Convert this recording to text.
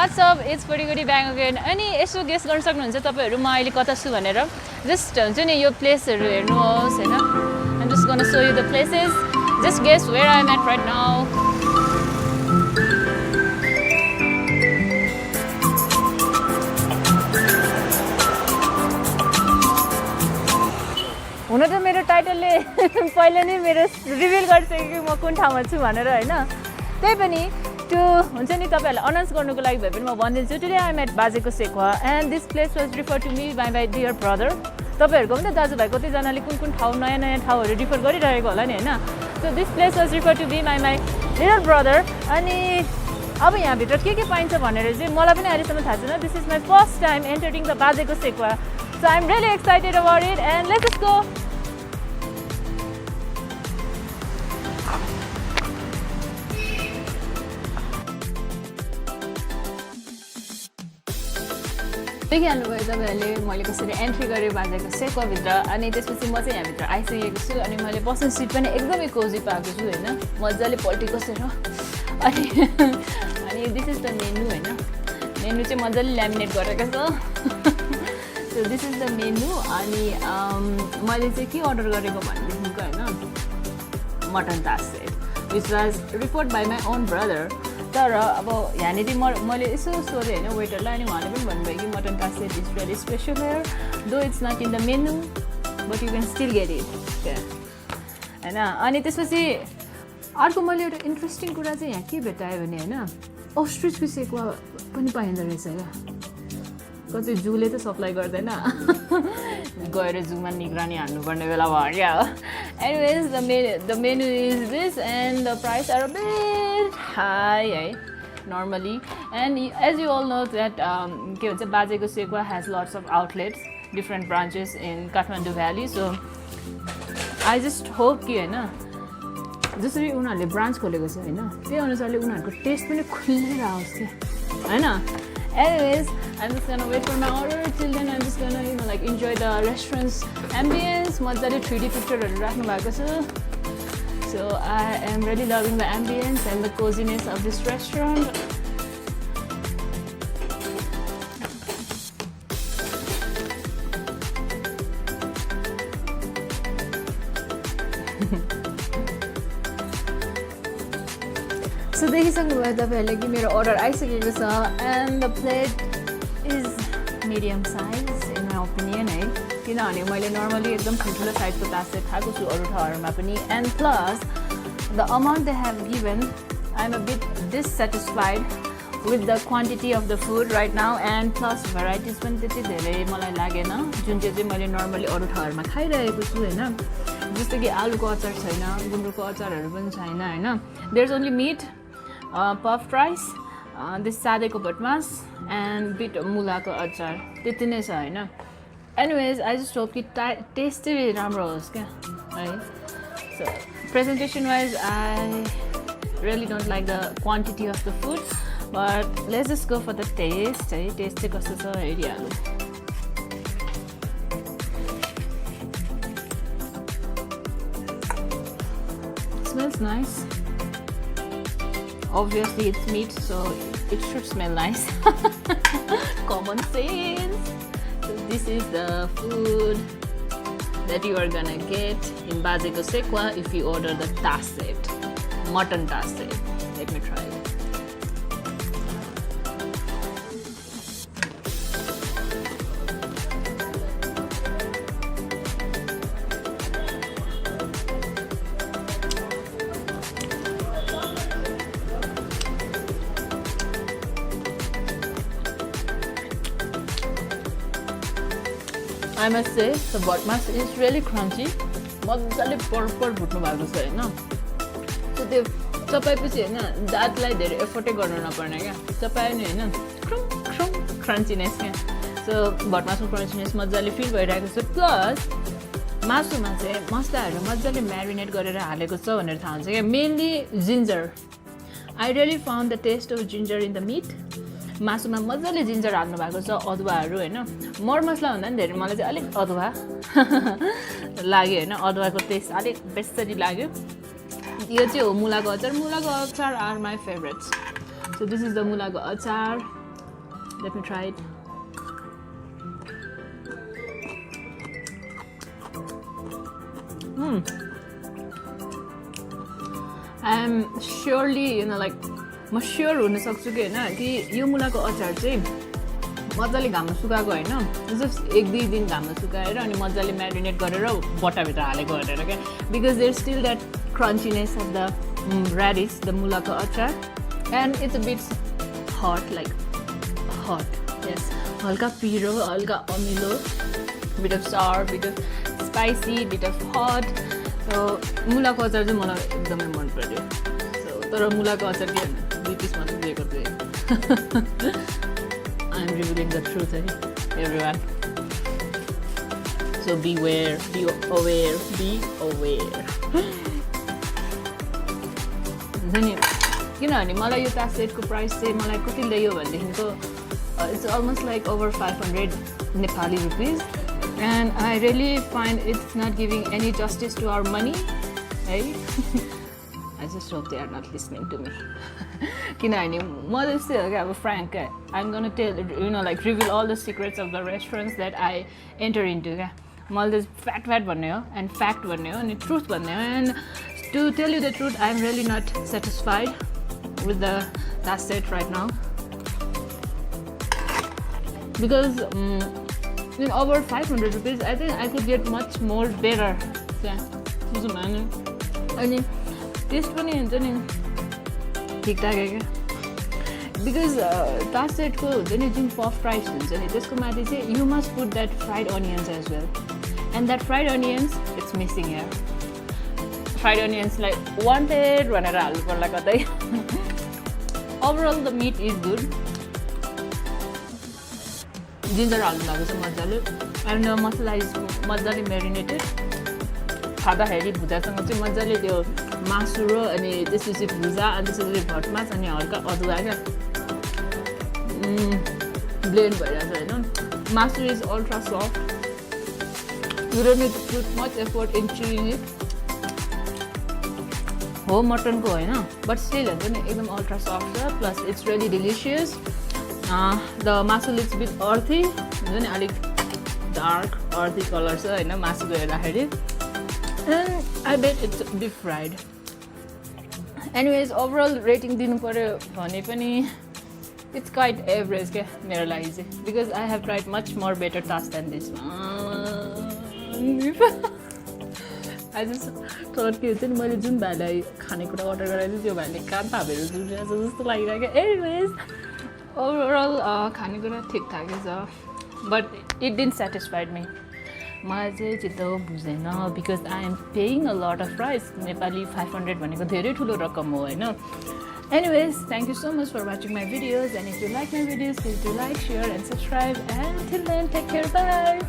What's up? It's Puriguri back again. अनि यसो guess गर्न सक्नुहुन्छ तपाईहरु म अहिले कता छु भनेर जस्ट हुन्छ नि यो प्लेसहरु हेर्नुहोस् हैन I'm just going to show you the places. Just guess where I'm at right now. हुन त मेरो टाइटलले पहिले नै मेरो रिभिल गरिसक्यो कि म कुन ठाउँमा छु भनेर हैन त्यही पनि त्यो हुन्छ नि तपाईहरुलाई अनाउन्स गर्नुको लागि भए पनि म भनिदिन्छु today I am at Bajeko Sekuwa and this place was refer to me by my dear brother तपाईहरुको पनि त दाजुभाइ कतिजनाले कुन कुन ठाउँ नयाँ नयाँ ठाउँहरु रिफर गरिरहेको होला नि हैन so this place was refer to be by my dear brother अनि अब यहाँभित्र के पाइन्छ भनेर चाहिँ मलाई पनि अहिलेसम्म थाहा छैन this is my first time entering the Bajeko Sekuwa so I am really excited about it and let's go देखिहाल्नुभयो तपाईँहरूले मैले कसरी एन्ट्री गरेँ बाजेको सेक्वाभित्र अनि त्यसपछि म चाहिँ यहाँभित्र आइसकेको छु अनि मैले बस्ने सिट पनि एकदमै कोजी पाएको छु होइन मजाले पल्टी कसेर अनि दिस इज द मेनु होइन मेनु चाहिँ मजाले ल्यामिनेट गरेको छ so this is the menu अनि मैले चाहिँ के अर्डर गरेको भनेदेखिको होइन mutton taas set which was referred by my own brother तर अब यहाँनिर मैले यसो सोधेँ होइन वेटरलाई अनि उहाँले पनि भन्नुभयो कि mutton taas set is very special here though it's not in the menu but you can still get it होइन अनि त्यसपछि अर्को मैले एउटा इन्ट्रेस्टिङ कुरा चाहिँ यहाँ के भेटाएँ भने होइन ओस्ट्रिचको सेक्वा पनि पाइँदो रहेछ क्या कति जूले त सप्लाई गर्दैन गएर जूमा निगरानी हान्नुपर्ने बेला भयो क्या हो anyways the menu is this and the price are a bit high है normally and as you all know that के भन्छ Bajeko Sekuwa has lots of outlets different branches in Kathmandu valley so I just hope कि होइन जसरी उनीहरूले branch खोलेको छ होइन त्यही अनुसारले उनीहरूको टेस्ट पनि खुलेर आओस् क्या होइन anyways I'm just gonna wait for my order till then I'm just gonna like enjoy the restaurant's ambience मजाले 3D pictureहरु राख्नु भएको छ so I am really loving the ambience and the coziness of this restaurant So देखिसक्नुभयो तपाईहरुले कि मेरो order आइसकेको छ and the plate is medium size in my opinion है किनभने मैले नर्मली एकदम ठुल्ठुलो साइजको तास सेट खाएको छु अरू ठाउँहरूमा पनि and plus the amount they have given I am a bit dissatisfied with the quantity of the food right now and plus varieties पनि त्यति धेरै मलाई लागेन जुन चाहिँ मैले नर्मली अरू ठाउँहरूमा खाइरहेको छु होइन जस्तो कि आलुको अचार छैन गुन्द्रुकको अचारहरू पनि छैन होइन there is only meat puffed rice, this सादेको भटमास and bit मुलाको अचार त्यति नै छ होइन anyways I just hope कि टेस्ट चाहिँ राम्रो होस् क्या है so presentation wise I really don't like the quantity of the food but let's just go for the taste है टेस्ट चाहिँ कस्तो छ हेरिहालौँ smells nice obviously it's meat so it should smell nice common sense so this is the food that you are gonna get in Bazeko Sekwa if you order the taas set mutton taas set let me try it I must say the botmas is really crunchy मजाले पर्पर भुट्नु भएको छ हैन so त्यो चपाएपछि हैन दाँतलाई धेरै एफर्टै गर्न नपर्ने क्या चपाए नि हैन क्रन्चीनेस क्या सो भटमासको क्रन्चीनेस मजाले फिल भइरहेको छ प्लस मासुमा चाहिँ मसलाहरू मजाले म्यारिनेट गरेर हालेको छ भनेर थाहा हुन्छ क्या mainly ginger I really found the taste of ginger in the meat मासुमा मजाले जिन्जर हाल्नु भएको छ अदुवाहरू हैन मरमसला भन्दा नि धेरै मलाई चाहिँ अलिक अदुवा लाग्यो हैन अदुवाको टेस्ट अलिक बेसरी लाग्यो यो चाहिँ हो मुलाको अचार are my favourites so this is the मुलाको अचार Let me try it. I am surely, like, म स्योर हुन सक्छु कि होइन कि यो मुलाको अचार चाहिँ मजाले घाममा सुकाएको होइन, जस्ट 1-2 दिन घाममा सुकाएर अनि मजाले म्यारिनेट गरेर बट्टाभित्र हालेको भनेर क्या, because there still that crunchiness of the radish, the मुलाको अचार, and it's a bit hot, like hot, yes, हल्का पिरो, हल्का अमिलो, bit of sour, bit of spicy, bit of hot. So मुलाको अचार चाहिँ मलाई एकदमै मन पर्यो. सो तर मुलाको अचार के 2 पिस मात्रै दिएको थिएँ. I am revealing the truth, everyone. So beware, be aware, be aware. किनभने मलाई यो तासेटको प्राइस चाहिँ मलाई कति ल्यायो भनेदेखिको it's almost like over 500 Nepali rupees, and I really find it's not giving any justice to our money, है. I just hope they are not listening to me. किनभने म त्यस्तै हो क्या, अब फ्र्याङ्क क्या, I'm gonna tell, like reveal all the secrets of the restaurants that I enter into क्या. मैले चाहिँ फ्याट भन्ने हो, and fact भन्ने हो, अनि truth भन्ने हो, and to tell you the truth, I'm really not satisfied with the tasset right now, because in over 500 rupees, I think I could get much more better. Yeah, बुझ्नु भएन. अनि test पनि हुन्छ नि ठिकठाक क्या, बिकज तासेटको हुन्छ नि जुन पफ फ्राइज हुन्छ नि त्यसको माथि चाहिँ you must put that fried onions as well, and that fried onions it's missing here. Fried अनियन्सलाई वान्टेड भनेर हाल्नु पर्ला कतै. Overall the meat is good. Ginger हाल्नु भएको छ मजाले, एन्ड मसला इज मजाले मेरिनेटेड. खाँदाखेरि भुजासँग चाहिँ मजाले त्यो मासु र अनि त्यसपछि भुजा अनि त्यसपछि भटमास अनि हल्का अदुवा क्या ब्लेन्ड भइरहेको छ होइन. मासु is ultra soft. You don't need to put much effort in chilling it. हो मटनको होइन, बट स्टिल हुन्छ नि एकदम अल्ट्रा सफ्ट छ, plus it's really delicious. The मासु लिट्स बिट अर्थी हुन्छ नि, अलिक डार्क अर्थी कलर छ होइन मासुको हेर्दाखेरि, and I bet it's deep fried. Anyways overall rating दिनु पऱ्यो भने पनि इट्स क्वाइट एभरेज क्या मेरो लागि चाहिँ, because I have tried much more better task than this. I just thought के हुन्छ नि, मैले जुन भाइलाई खानेकुरा अर्डर गराएको थिएँ त्यो भाइले कान थापेर जुनिरहेको छ जस्तो लागिरहेको. एनिवेज ओभरअल खानेकुरा ठिकठाकै छ, but it didn't satisfied me. मलाई चाहिँ चित्त बुझेन, because I am paying a lot of price. Nepali 500 भनेको धेरै ठुलो रकम हो होइन. Anyways, thank you so much for watching my videos, and if you like my videos, please do like, share and subscribe, and till then, take care, bye.